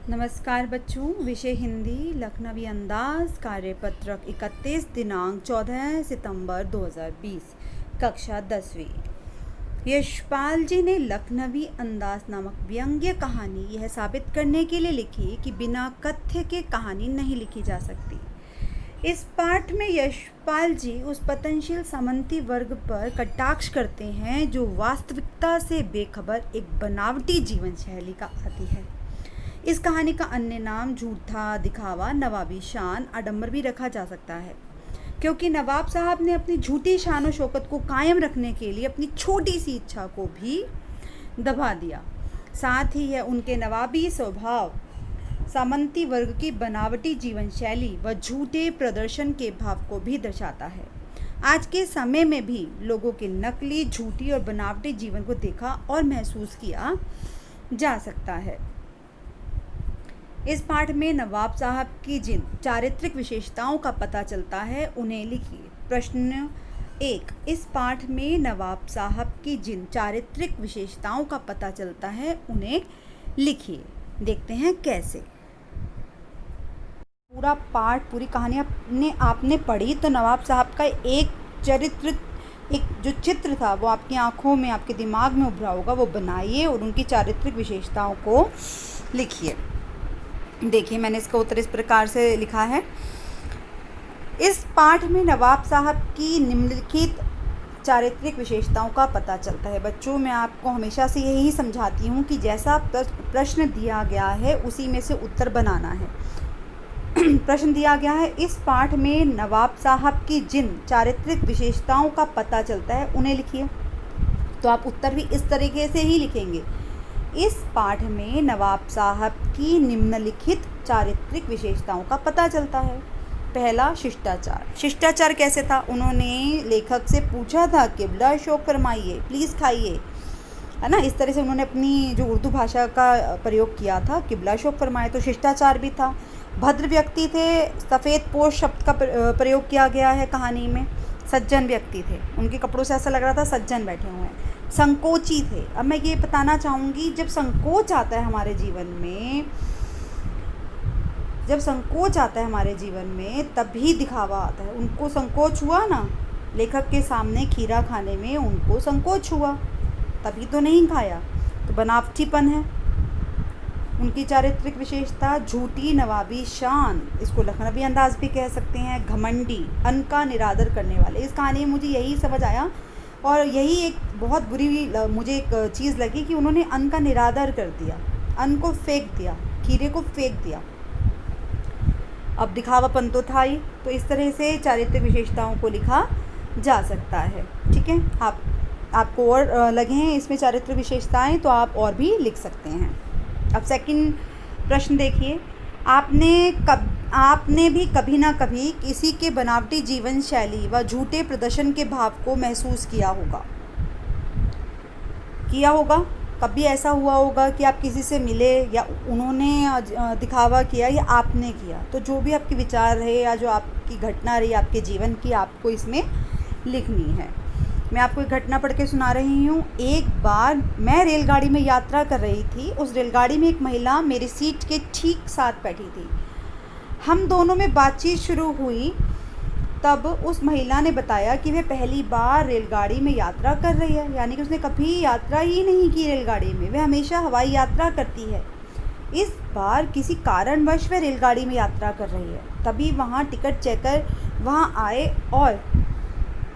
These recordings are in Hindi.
नमस्कार बच्चों, विषय हिंदी लखनवी अंदाज कार्यपत्रक 31 दिनांक 14 सितंबर 2020 कक्षा 10वीं। यशपाल जी ने लखनवी अंदाज नामक व्यंग्य कहानी यह साबित करने के लिए लिखी कि बिना कथ्य के कहानी नहीं लिखी जा सकती। इस पाठ में यशपाल जी उस पतनशील सामंती वर्ग पर कटाक्ष करते हैं जो वास्तविकता से बेखबर एक बनावटी जीवन शैली का आदी है। इस कहानी का अन्य नाम झूठा दिखावा, नवाबी शान, आडंबर भी रखा जा सकता है, क्योंकि नवाब साहब ने अपनी झूठी शान और शौकत को कायम रखने के लिए अपनी छोटी सी इच्छा को भी दबा दिया। साथ ही यह उनके नवाबी स्वभाव, सामंती वर्ग की बनावटी जीवन शैली व झूठे प्रदर्शन के भाव को भी दर्शाता है। आज के समय में भी लोगों के नकली, झूठी और बनावटी जीवन को देखा और महसूस किया जा सकता है। इस पाठ में नवाब साहब की जिन चारित्रिक विशेषताओं का पता चलता है उन्हें लिखिए। प्रश्न 1, इस पाठ में नवाब साहब की जिन चारित्रिक विशेषताओं का पता चलता है उन्हें लिखिए। देखते हैं कैसे। पूरा पाठ, पूरी कहानी आपने पढ़ी तो नवाब साहब का एक जो चित्र था वो आपकी आंखों में, आपके दिमाग में उभरा होगा, वो बनाइए और उनकी चारित्रिक विशेषताओं को लिखिए। देखिए, मैंने इसका उत्तर इस प्रकार से लिखा है। इस पाठ में नवाब साहब की निम्नलिखित चारित्रिक विशेषताओं का पता चलता है। बच्चों, मैं आपको हमेशा से यही समझाती हूँ कि जैसा प्रश्न दिया गया है उसी में से उत्तर बनाना है। प्रश्न दिया गया है, इस पाठ में नवाब साहब की जिन चारित्रिक विशेषताओं का पता चलता है उन्हें लिखिए। तो आप उत्तर भी इस तरीके से ही लिखेंगे। इस पाठ में नवाब साहब की निम्नलिखित चारित्रिक विशेषताओं का पता चलता है। पहला, शिष्टाचार। शिष्टाचार कैसे था? उन्होंने लेखक से पूछा था किबला शौक फरमाइए, प्लीज़ खाइए, है ना। इस तरह से उन्होंने अपनी जो उर्दू भाषा का प्रयोग किया था, किबला शौक फरमाए, तो शिष्टाचार भी था। भद्र व्यक्ति थे, सफ़ेद पोश शब्द का प्रयोग किया गया है कहानी में। सज्जन व्यक्ति थे, उनके कपड़ों से ऐसा लग रहा था सज्जन बैठे हुए हैं। संकोची थे। अब मैं ये बताना चाहूँगी, जब संकोच आता है हमारे जीवन में, तभी दिखावा आता है। उनको संकोच हुआ ना, लेखक के सामने खीरा खाने में उनको संकोच हुआ, तभी तो नहीं खाया, तो बनावटीपन है। उनकी चारित्रिक विशेषता झूठी नवाबी शान, इसको लखनवी अंदाज भी कह सकते हैं। घमंडी, अन्न का निरादर करने वाले। इस कहानी में मुझे यही समझ आया और यही एक बहुत बुरी मुझे एक चीज़ लगी कि उन्होंने अन्न का निरादर कर दिया, अन्न को फेंक दिया, खीरे को फेंक दिया। अब दिखावापन तो था ही, तो इस तरह से चारित्रिक विशेषताओं को लिखा जा सकता है। ठीक है, आपको और लगे हैं इसमें चारित्रिक विशेषताएं तो आप और भी लिख सकते हैं। अब सेकंड प्रश्न देखिए। आपने भी कभी ना कभी किसी के बनावटी जीवन शैली व झूठे प्रदर्शन के भाव को महसूस किया होगा। कभी ऐसा हुआ होगा कि आप किसी से मिले या उन्होंने दिखावा किया या आपने किया, तो जो भी आपके विचार रहे या जो आपकी घटना रही आपके जीवन की, आपको इसमें लिखनी है। मैं आपको एक घटना पढ़ के सुना रही हूँ। एक बार मैं रेलगाड़ी में यात्रा कर रही थी। उस रेलगाड़ी में एक महिला मेरी सीट के ठीक साथ बैठी थी। हम दोनों में बातचीत शुरू हुई। तब उस महिला ने बताया कि वह पहली बार रेलगाड़ी में यात्रा कर रही है, यानी कि उसने कभी यात्रा ही नहीं की रेलगाड़ी में, वह हमेशा हवाई यात्रा करती है। इस बार किसी कारणवश वह रेलगाड़ी में यात्रा कर रही है। तभी वहाँ टिकट चेकर वहाँ आए और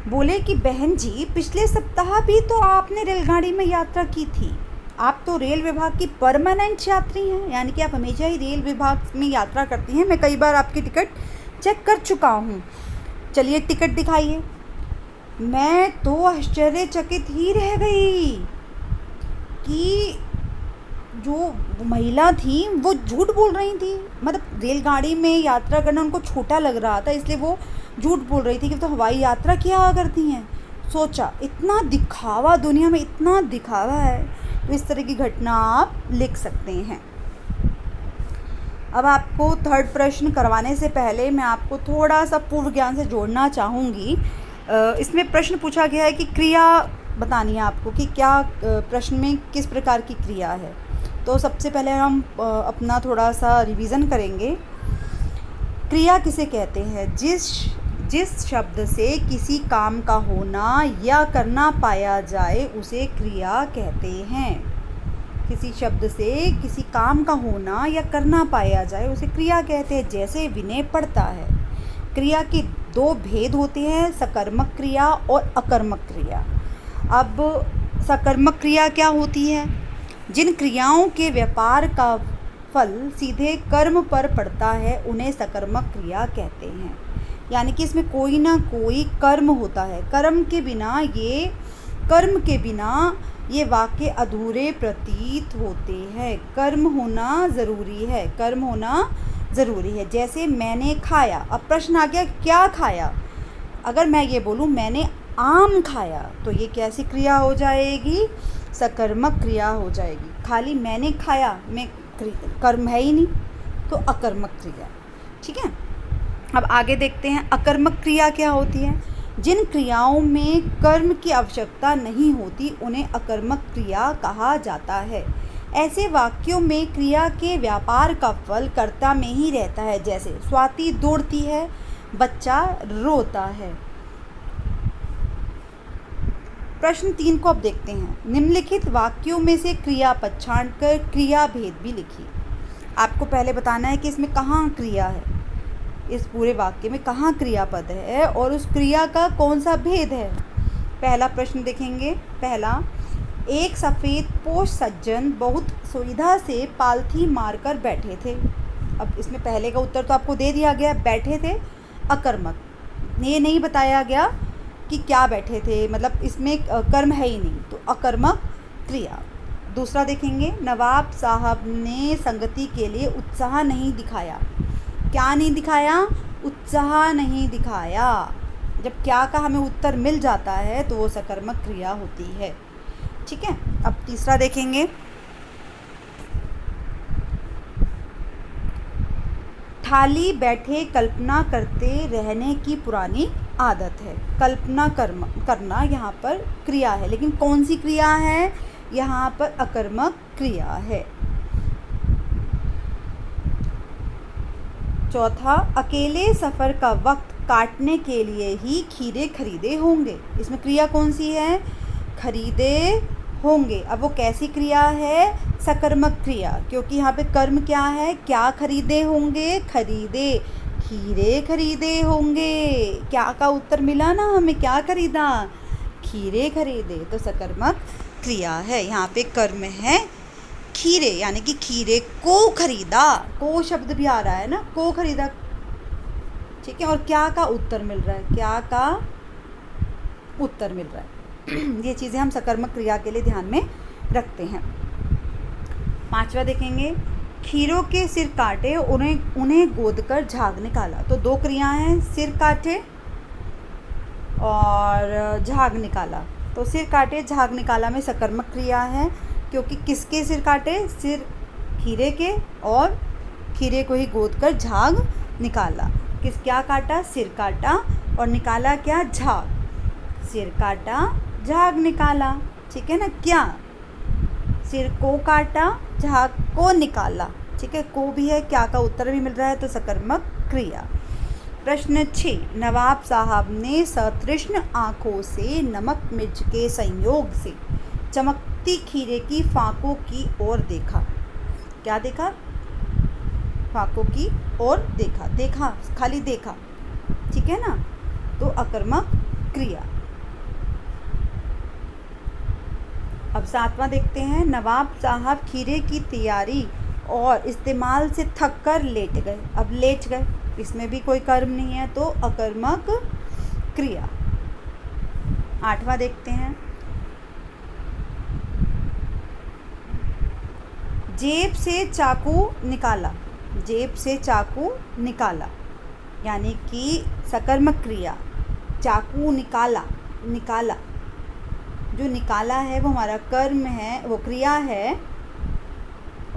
बोले कि बहन जी, पिछले सप्ताह भी तो आपने रेलगाड़ी में यात्रा की थी। आप तो रेल विभाग की परमानेंट यात्री हैं, यानी कि आप हमेशा ही रेल विभाग में यात्रा करती हैं। मैं कई बार आपकी टिकट चेक कर चुका हूँ। चलिए टिकट दिखाइए। मैं तो आश्चर्यचकित ही रह गई कि जो महिला थी वो झूठ बोल रही थी। मतलब रेलगाड़ी में यात्रा करना उनको छोटा लग रहा था, इसलिए वो झूठ बोल रही थी कि तो हवाई यात्रा किया करती हैं। सोचा, इतना दिखावा, दुनिया में इतना दिखावा है, तो इस तरह की घटना आप लिख सकते हैं। अब आपको थर्ड प्रश्न करवाने से पहले मैं आपको थोड़ा सा पूर्व ज्ञान से जोड़ना चाहूँगी। इसमें प्रश्न पूछा गया है कि क्रिया बतानी है आपको कि क्या प्रश्न में किस प्रकार की क्रिया है। तो सबसे पहले हम अपना थोड़ा सा रिवीजन करेंगे। क्रिया किसे कहते हैं? जिस शब्द से किसी काम का होना या करना पाया जाए उसे क्रिया कहते हैं। किसी शब्द से किसी काम का होना या करना पाया जाए उसे क्रिया कहते हैं। जैसे विनय पढ़ता है। क्रिया के दो भेद होते हैं, सकर्मक क्रिया और अकर्मक क्रिया। अब सकर्मक क्रिया क्या होती है? जिन क्रियाओं के व्यापार का फल सीधे कर्म पर पड़ता है उन्हें सकर्मक क्रिया कहते हैं। यानी कि इसमें कोई ना कोई कर्म होता है। कर्म के बिना ये वाक्य अधूरे प्रतीत होते हैं। कर्म होना ज़रूरी है। जैसे मैंने खाया। अब प्रश्न आ गया क्या खाया? अगर मैं ये बोलूँ मैंने आम खाया तो ये कैसी क्रिया हो जाएगी? सकर्मक क्रिया हो जाएगी। खाली मैंने खाया में कर्म है ही नहीं, तो अकर्मक क्रिया। ठीक है, अब आगे देखते हैं अकर्मक क्रिया क्या होती है। जिन क्रियाओं में कर्म की आवश्यकता नहीं होती उन्हें अकर्मक क्रिया कहा जाता है। ऐसे वाक्यों में क्रिया के व्यापार का फल कर्ता में ही रहता है। जैसे स्वाति दौड़ती है, बच्चा रोता है। प्रश्न 3 को अब देखते हैं। निम्नलिखित वाक्यों में से क्रियापद छांटकर क्रिया भेद भी लिखिए। आपको पहले बताना है कि इसमें कहाँ क्रिया है, इस पूरे वाक्य में कहाँ क्रियापद है और उस क्रिया का कौन सा भेद है। पहला प्रश्न देखेंगे। पहला, एक सफ़ेद पोश सज्जन बहुत सुविधा से पालथी मारकर बैठे थे। अब इसमें पहले का उत्तर तो आपको दे दिया गया, बैठे थे अकर्मक। ये नहीं बताया गया कि क्या बैठे थे, मतलब इसमें कर्म है ही नहीं, तो अकर्मक क्रिया। दूसरा देखेंगे, नवाब साहब ने संगति के लिए उत्साह नहीं दिखाया। क्या नहीं दिखाया? उत्साह नहीं दिखाया। जब क्या का हमें उत्तर मिल जाता है तो वो सकर्मक क्रिया होती है। ठीक है, अब तीसरा देखेंगे। थाली बैठे कल्पना करते रहने की पुरानी आदत है। कल्पना करना यहाँ पर क्रिया है, लेकिन कौन सी क्रिया है? यहाँ पर अकर्मक क्रिया है। चौथा, अकेले सफ़र का वक्त काटने के लिए ही खीरे खरीदे होंगे। इसमें क्रिया कौन सी है? खरीदे होंगे। अब वो कैसी क्रिया है? सकर्मक क्रिया, क्योंकि यहाँ पे कर्म क्या है? क्या खरीदे होंगे? खरीदे, खीरे खरीदे होंगे। क्या का उत्तर मिला ना हमें, क्या खरीदा? खीरे खरीदे, तो सकर्मक क्रिया है। यहाँ पे कर्म है खीरे, यानी कि खीरे को खरीदा। को शब्द भी आ रहा है ना, को खरीदा। ठीक है, और क्या का उत्तर मिल रहा है? क्या का उत्तर मिल रहा है। ये चीज़ें हम सकर्मक क्रिया के लिए ध्यान में रखते हैं। पांचवा देखेंगे, खीरों के सिर काटे उन्हें गोद कर झाग निकाला। तो दो क्रियाएं हैं, सिर काटे और झाग निकाला। तो सिर काटे झाग निकाला में सकर्मक क्रिया है, क्योंकि किसके सिर काटे? सिर खीरे के, और खीरे को ही गोद कर झाग निकाला। क्या काटा? सिर काटा, और निकाला क्या? झाग। सिर काटा, झाग निकाला। ठीक है ना, क्या? सिर को काटा, झाग को निकाला। ठीक है, को भी है, क्या का उत्तर भी मिल रहा है, तो सकर्मक क्रिया। प्रश्न 6, नवाब साहब ने सतृष्ण आँखों से नमक मिर्च के संयोग से चमकती खीरे की फांकों की ओर देखा। क्या देखा? फांकों की ओर देखा। देखा, खाली देखा। ठीक है ना, तो अकर्मक क्रिया। अब 7वां देखते हैं। नवाब साहब खीरे की तैयारी और इस्तेमाल से थक कर लेट गए। अब लेट गए, इसमें भी कोई कर्म नहीं है, तो अकर्मक क्रिया। 8वां देखते हैं। जेब से चाकू निकाला। जेब से चाकू निकाला, यानी कि सकर्मक क्रिया। चाकू निकाला, निकाला, जो निकाला है वो हमारा कर्म है, वो क्रिया है।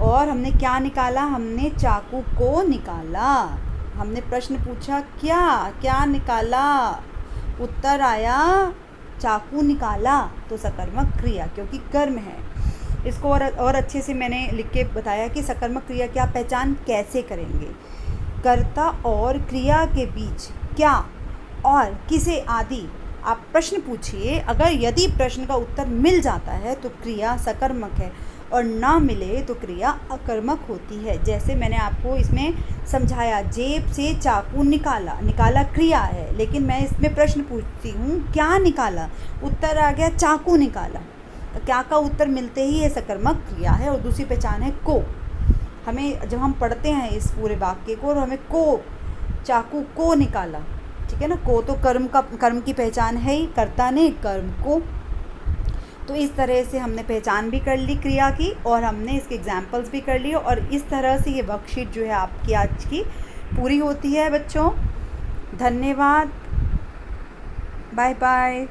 और हमने क्या निकाला? हमने चाकू को निकाला। हमने प्रश्न पूछा क्या क्या निकाला, उत्तर आया चाकू निकाला, तो सकर्मक क्रिया, क्योंकि कर्म है। इसको और अच्छे से मैंने लिख के बताया कि सकर्मक क्रिया की आप पहचान कैसे करेंगे। कर्ता और क्रिया के बीच क्या और किसे आदि आप प्रश्न पूछिए। अगर यदि प्रश्न का उत्तर मिल जाता है तो क्रिया सकर्मक है, और ना मिले तो क्रिया अकर्मक होती है। जैसे मैंने आपको इसमें समझाया, जेब से चाकू निकाला, निकाला क्रिया है, लेकिन मैं इसमें प्रश्न पूछती हूँ क्या निकाला, उत्तर आ गया चाकू निकाला। तो क्या का उत्तर मिलते ही ये सकर्मक क्रिया है। और दूसरी पहचान है को। हमें जब हम पढ़ते हैं इस पूरे वाक्य को और हमें को, चाकू को निकाला, ठीक है ना, को तो कर्म की पहचान है ही, कर्ता ने कर्म को। तो इस तरह से हमने पहचान भी कर ली क्रिया की और हमने इसके एग्जाम्पल्स भी कर लिए, और इस तरह से ये वर्कशीट जो है आपकी आज की पूरी होती है बच्चों। धन्यवाद, बाय बाय।